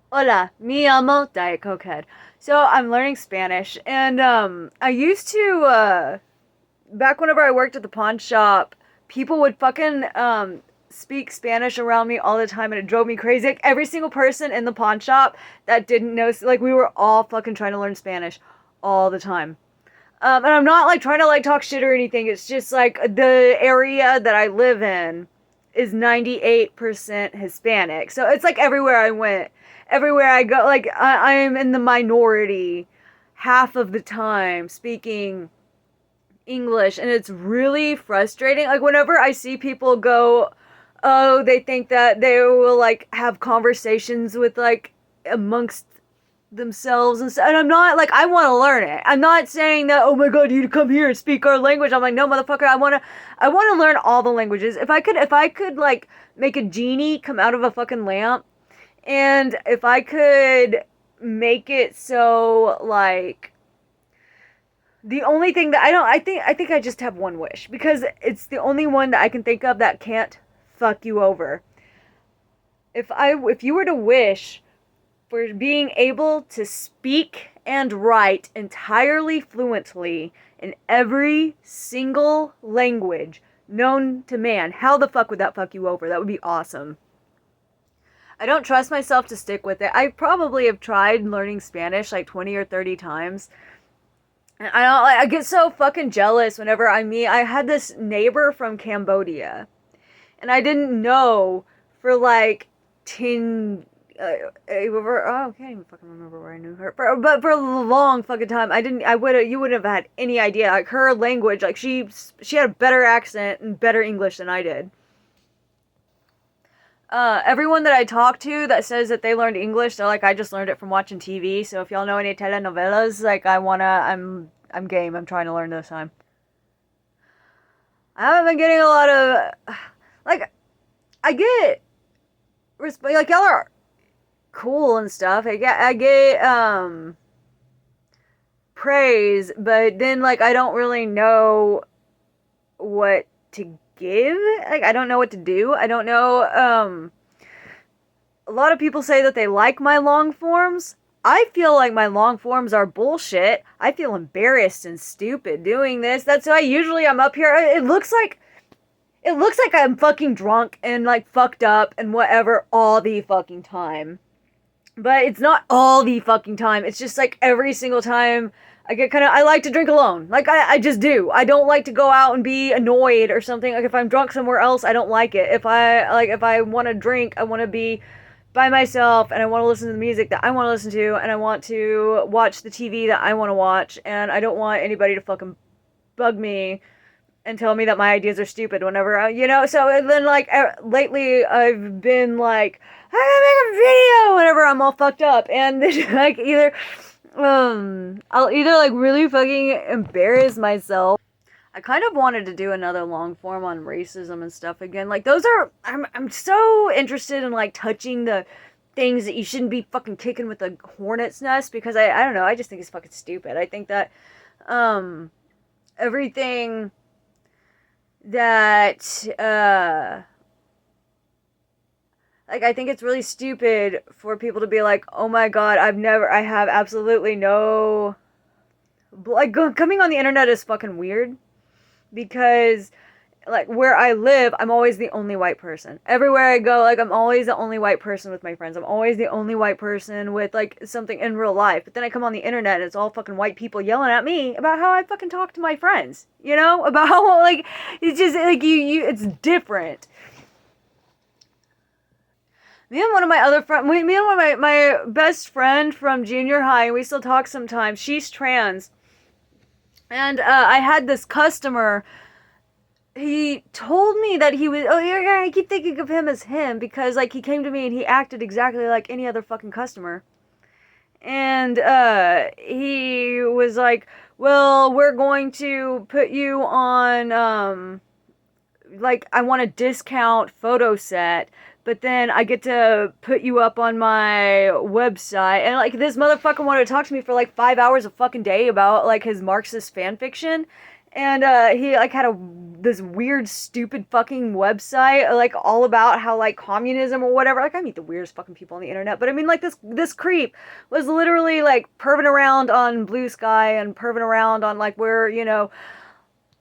Hola, me llamo Diet Cokehead. So I'm learning Spanish, and I used to back whenever I worked at the pawn shop, people would fucking speak Spanish around me all the time, and it drove me crazy. Like every single person in the pawn shop that didn't know, like we were all fucking trying to learn Spanish all the time. And I'm not like trying to like talk shit or anything. It's just like the area that I live in is 98% Hispanic. So it's like everywhere I went, everywhere I go, like I'm in the minority half of the time speaking English, and it's really frustrating. Like whenever I see people go, oh, they think that they will like have conversations with like amongst themselves and stuff. And I'm not like I want to learn it. I'm not saying that oh my god you come here and speak our language. I'm like no motherfucker. I want to learn all the languages. If I could like make a genie come out of a fucking lamp, and if I could make it so like the only thing that I think I just have one wish because it's the only one that I can think of that can't fuck you over. If you were to wish for being able to speak and write entirely fluently in every single language known to man, how the fuck would that fuck you over? That would be awesome. I don't trust myself to stick with it. I probably have tried learning Spanish like 20 or 30 times. And I don't like I get so fucking jealous whenever I meet I had this neighbor from Cambodia and I didn't know for like 10 I can't even fucking remember where I knew her. But for a long fucking time, I didn't. I would have. You wouldn't have had any idea. Like her language, like she had a better accent and better English than I did. Everyone that I talk to that says that they learned English, they're like, I just learned it from watching TV. So if y'all know any telenovelas, like I'm game. I'm trying to learn this time. I haven't been getting a lot of, like, I get respect. Like y'all are cool and stuff. I get praise, but then like I don't really know what to give. Like I don't know what to do. I don't know. A lot of people say that they like my long forms. I feel like my long forms are bullshit. I feel embarrassed and stupid doing this. That's why usually I'm up here. It looks like I'm fucking drunk and like fucked up and whatever all the fucking time. But it's not all the fucking time. It's just like every single time I get kind of. I like to drink alone. Like I just do. I don't like to go out and be annoyed or something. Like if I'm drunk somewhere else, I don't like it. If I want to drink, I want to be by myself and I want to listen to the music that I want to listen to and I want to watch the TV that I want to watch and I don't want anybody to fucking bug me and tell me that my ideas are stupid whenever so and then like lately I've been like I'm gonna make a video whenever I'm all fucked up and like either I'll either like really fucking embarrass myself. I kind of wanted to do another long form on racism and stuff again. Like those are I'm so interested in like touching the things that you shouldn't be fucking kicking with a hornet's nest because I don't know, I just think it's fucking stupid. I think that um everything that like I think it's really stupid for people to be like, "Oh my god, I have absolutely no like coming on the internet is fucking weird because like where I live, I'm always the only white person. Everywhere I go, like I'm always the only white person with my friends. I'm always the only white person with like something in real life. But then I come on the internet and it's all fucking white people yelling at me about how I fucking talk to my friends. You know? About how like it's just like you it's different. Me and one of my other friends, me and one of my best friend from junior high, and we still talk sometimes. She's trans. And I had this customer, he told me that he was oh yeah, I keep thinking of him as him because like he came to me and he acted exactly like any other fucking customer and he was like well we're going to put you on like I want a discount photo set but then I get to put you up on my website and like this motherfucker wanted to talk to me for like 5 hours a fucking day about like his Marxist fan fiction And he like had this weird stupid fucking website like all about how like communism or whatever. Like I meet the weirdest fucking people on the internet, but I mean like this creep was literally like perving around on Blue Sky and perving around on like where, you know,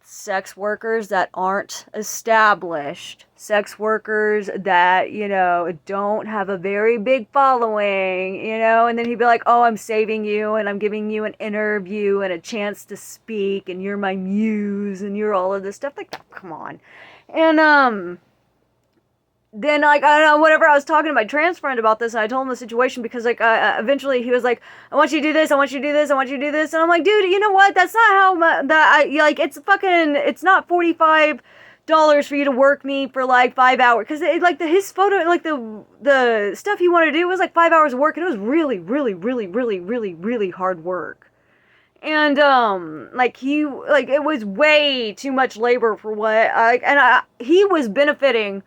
sex workers that aren't established, sex workers that, you know, don't have a very big following, you know, and then he'd be like, oh, I'm saving you and I'm giving you an interview and a chance to speak and you're my muse and you're all of this stuff. Like, come on. And then like I don't know, whenever I was talking to my trans friend about this, and I told him the situation because like eventually he was like, I want you to do this, I want you to do this, I want you to do this, and I'm like, dude, you know what? That's not how that I like. It's fucking. It's not $45 for you to work me for like 5 hours because like his photo, like the stuff he wanted to do was like 5 hours of work, and it was really, really, really, really, really, really hard work. And like it was way too much labor for what he was benefiting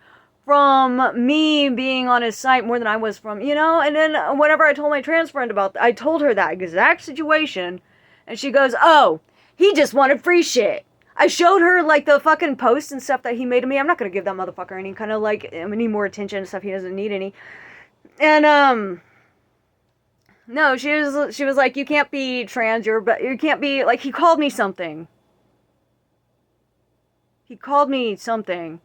from me being on his site more than I was from, you know. And then whenever I told my trans friend about I told her that exact situation, and she goes, oh, he just wanted free shit. I showed her like the fucking posts and stuff that he made of me. I'm not gonna give that motherfucker any kind of like any more attention and stuff. He doesn't need any. And no, she was like, you can't be trans, you can't be like, he called me something. He called me something.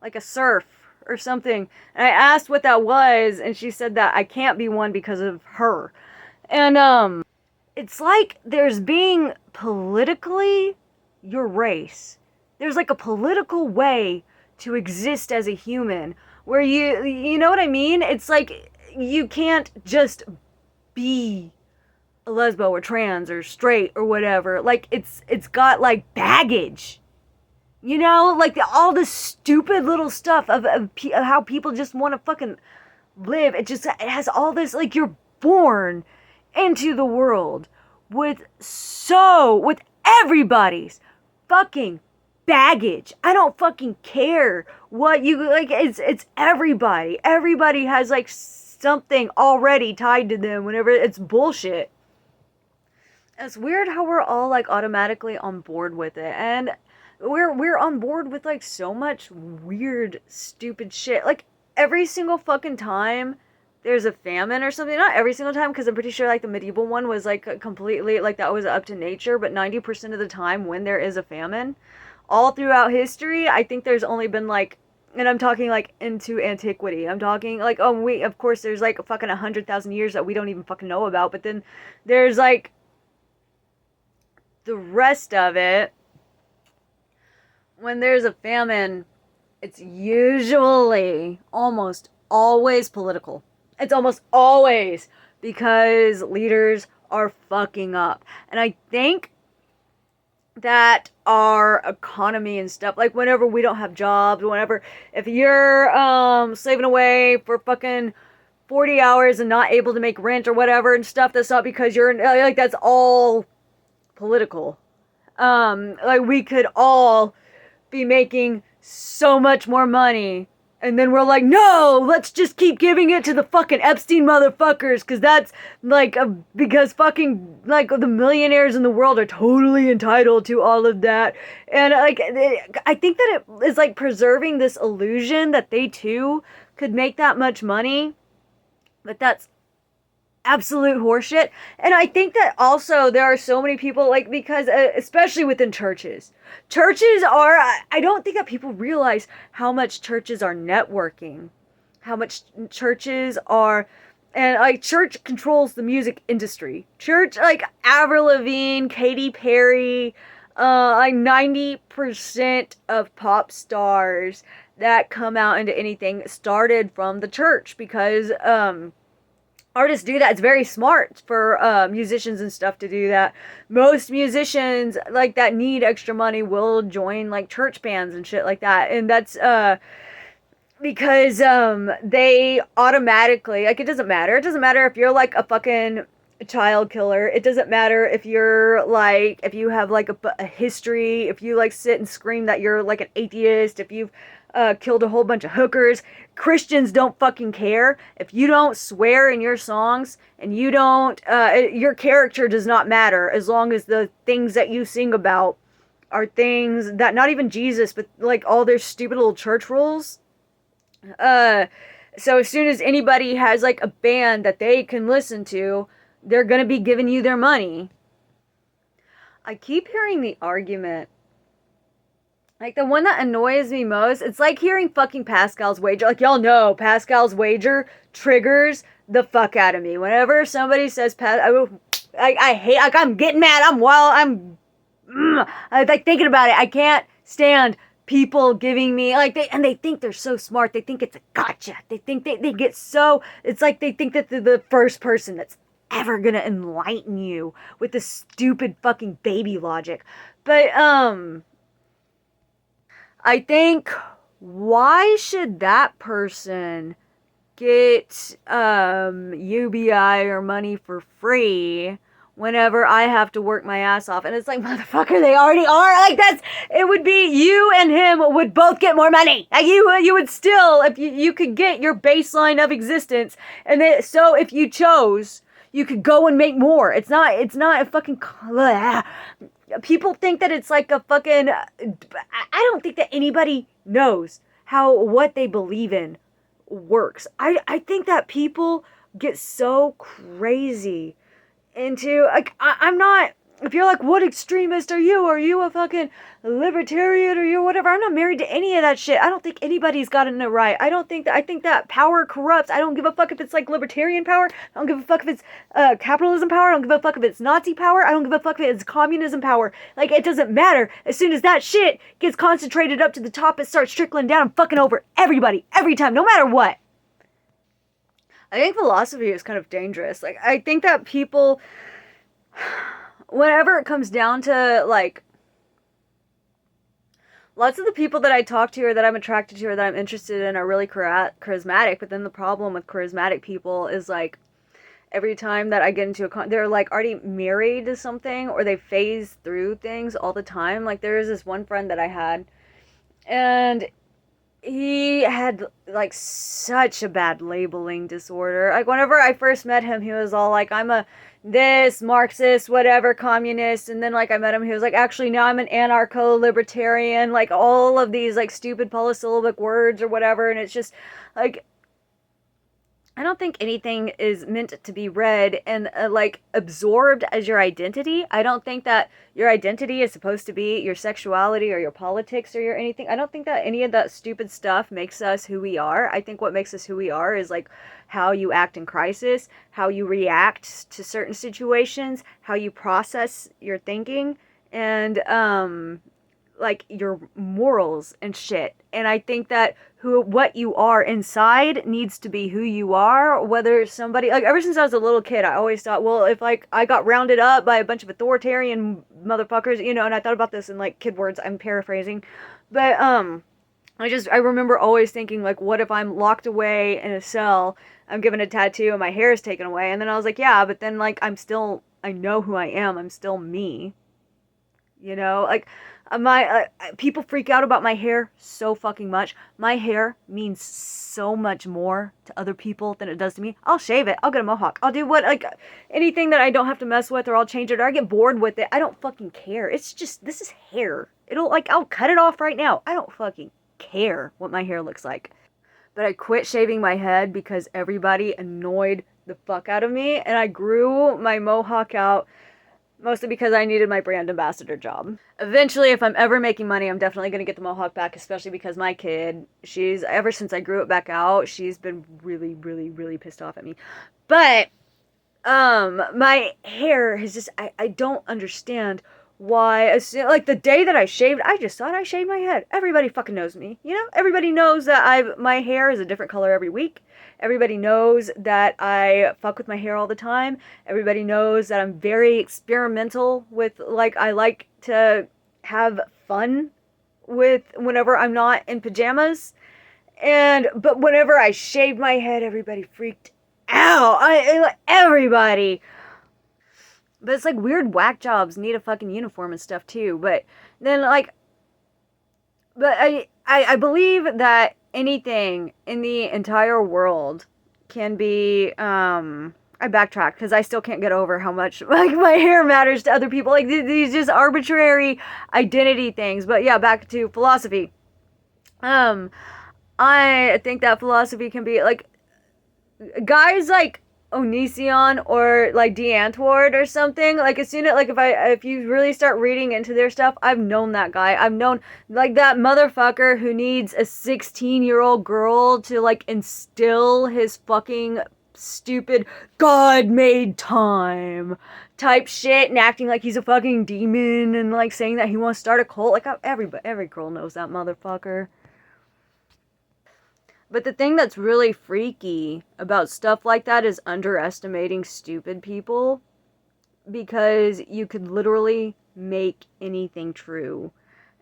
Like a serf or something. And I asked what that was, and she said that I can't be one because of her. And it's like there's being politically your race. There's like a political way to exist as a human where you know what I mean? It's like you can't just be a lesbo or trans or straight or whatever. Like it's got like baggage. You know, like all this stupid little stuff of how people just want to fucking live. It has all this, like, you're born into the world with everybody's fucking baggage. I don't fucking care what you, like, it's everybody. Everybody has, like, something already tied to them whenever it's bullshit. It's weird how we're all, like, automatically on board with it. And we're on board with like so much weird stupid shit. Like every single fucking time there's a famine or something, not every single time because I'm pretty sure like the medieval one was like completely like that was up to nature, but 90% of the time when there is a famine all throughout history, I think there's only been like, and I'm talking like into antiquity, I'm talking like, oh, we of course there's like fucking 100,000 years that we don't even fucking know about, but then there's like the rest of it. When there's a famine, it's usually almost always political. It's almost always because leaders are fucking up. And I think that our economy and stuff, like whenever we don't have jobs, whenever, if you're slaving away for fucking 40 hours and not able to make rent or whatever and stuff, that's not because you're, like, that's all political. Like we could all be making so much more money, and then we're like, no, let's just keep giving it to the fucking Epstein motherfuckers, because that's like because fucking like the millionaires in the world are totally entitled to all of that. And like I think that it is like preserving this illusion that they too could make that much money, but that's absolute horseshit. And I think that also there are so many people, like, because especially within churches are, I don't think that people realize how much churches are networking, how much churches are, and like church controls the music industry. Church, like Avril Lavigne, Katy Perry, like 90% of pop stars that come out into anything started from the church, because artists do that. It's very smart for musicians and stuff to do that. Most musicians like that need extra money will join like church bands and shit like that. And that's because they automatically, like, it doesn't matter. It doesn't matter if you're like a fucking child killer. It doesn't matter if you're like, if you have like a history, if you like sit and scream that you're like an atheist, if you've killed a whole bunch of hookers. Christians don't fucking care. If you don't swear in your songs and you don't, your character does not matter as long as the things that you sing about are things that not even Jesus, but like all their stupid little church rules. So as soon as anybody has like a band that they can listen to, they're gonna be giving you their money. I keep hearing the argument. Like, the one that annoys me most, it's like hearing fucking Pascal's Wager. Like, y'all know, Pascal's Wager triggers the fuck out of me. Whenever somebody says I hate, like, I'm getting mad, I like thinking about it. I can't stand people giving me, like, they think they're so smart. They think it's a gotcha. They think they get so, it's like they think that they're the first person that's ever gonna enlighten you with this stupid fucking baby logic. But, I think, why should that person get UBI or money for free whenever I have to work my ass off? And it's like, motherfucker, they already are. Like, it would be you and him would both get more money. Like, you would still, if you could get your baseline of existence, and then, so if you chose, you could go and make more. It's not a fucking, people think that it's like a fucking, I don't think that anybody knows how what they believe in works. I think that people get so crazy into, like, I'm not, if you're like, what extremist are you? Are you a fucking libertarian or you whatever? I'm not married to any of that shit. I don't think anybody's gotten it right. I think that power corrupts. I don't give a fuck if it's like libertarian power. I don't give a fuck if it's capitalism power. I don't give a fuck if it's Nazi power. I don't give a fuck if it's communism power. Like, it doesn't matter. As soon as that shit gets concentrated up to the top, it starts trickling down and fucking over everybody, every time, no matter what. I think philosophy is kind of dangerous. Like, I think that people, whenever it comes down to, like, lots of the people that I talk to or that I'm attracted to or that I'm interested in are really charismatic, but then the problem with charismatic people is, like, every time that I get into they're, like, already married to something, or they phase through things all the time. Like, there was this one friend that I had, and he had, like, such a bad labeling disorder. Like, whenever I first met him, he was all like, I'm a this Marxist, whatever, communist. And then, like, I met him, he was like, actually, now I'm an anarcho-libertarian. Like, all of these, like, stupid polysyllabic words or whatever. And it's just, like, I don't think anything is meant to be read and, like, absorbed as your identity. I don't think that your identity is supposed to be your sexuality or your politics or your anything. I don't think that any of that stupid stuff makes us who we are. I think what makes us who we are is, like, how you act in crisis, how you react to certain situations, how you process your thinking, and, like, your morals and shit. And I think that what you are inside needs to be who you are. Whether somebody, like, ever since I was a little kid, I always thought, well, if, like, I got rounded up by a bunch of authoritarian motherfuckers, you know, and I thought about this in, like, kid words, I'm paraphrasing, but I remember always thinking, like, what if I'm locked away in a cell, I'm given a tattoo and my hair is taken away? And then I was like, yeah, but then, like, I know who I am, I'm still me, you know? Like, people freak out about my hair so fucking much. My hair means so much more to other people than it does to me. I'll shave it. I'll get a mohawk. I'll do anything that I don't have to mess with, or I'll change it, or I get bored with it. I don't fucking care. It's just, this is hair. I'll cut it off right now. I don't fucking care what my hair looks like. But I quit shaving my head because everybody annoyed the fuck out of me, and I grew my mohawk out mostly because I needed my brand ambassador job. Eventually, if I'm ever making money, I'm definitely going to get the mohawk back, especially because my kid, ever since I grew it back out, she's been really, really, really pissed off at me. But, my hair has just, I don't understand why, like, the day that I shaved, I just thought I shaved my head. Everybody fucking knows me, you know? Everybody knows that my hair is a different color every week. Everybody knows that I fuck with my hair all the time. Everybody knows that I'm very experimental with, like, I like to have fun with whenever I'm not in pajamas. But whenever I shaved my head, everybody freaked out. Everybody. But it's like weird whack jobs need a fucking uniform and stuff too. But then, like, but I believe that anything in the entire world can be I backtrack because I still can't get over how much like my hair matters to other people. Like these just arbitrary identity things. But yeah, back to philosophy. Um, I think that philosophy can be like guys like Onision or like DeAntwoord or something. Like as soon as like if you really start reading into their stuff, I've known that guy. I've known like that motherfucker who needs a 16-year-old girl to like instill his fucking stupid God made time type shit and acting like he's a fucking demon and like saying that he wants to start a cult. Like every girl knows that motherfucker. But the thing that's really freaky about stuff like that is underestimating stupid people because you could literally make anything true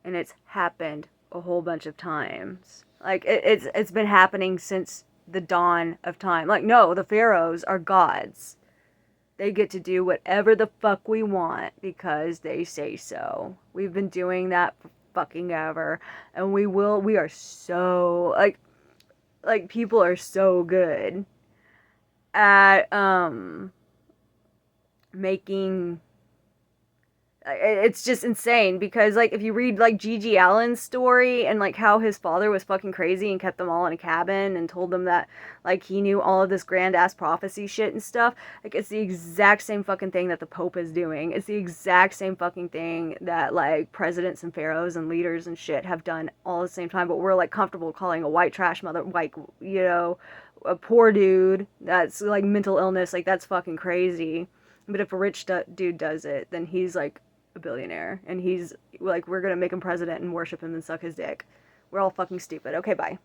and it's happened a whole bunch of times. Like it's been happening since the dawn of time. Like no, the pharaohs are gods. They get to do whatever the fuck we want because they say so. We've been doing that for fucking ever and we are so like people are so good at making it's just insane because like if you read like Gigi Allen's story and like how his father was fucking crazy and kept them all in a cabin and told them that like he knew all of this grand ass prophecy shit and stuff, like it's the exact same fucking thing that the Pope is doing. It's the exact same fucking thing that like presidents and pharaohs and leaders and shit have done all at the same time, but we're like comfortable calling a white trash mother like, you know, a poor dude that's like mental illness, like that's fucking crazy. But if a rich dude does it, then he's like a billionaire and he's like we're gonna make him president and worship him and suck his dick. We're all fucking stupid. Okay, bye.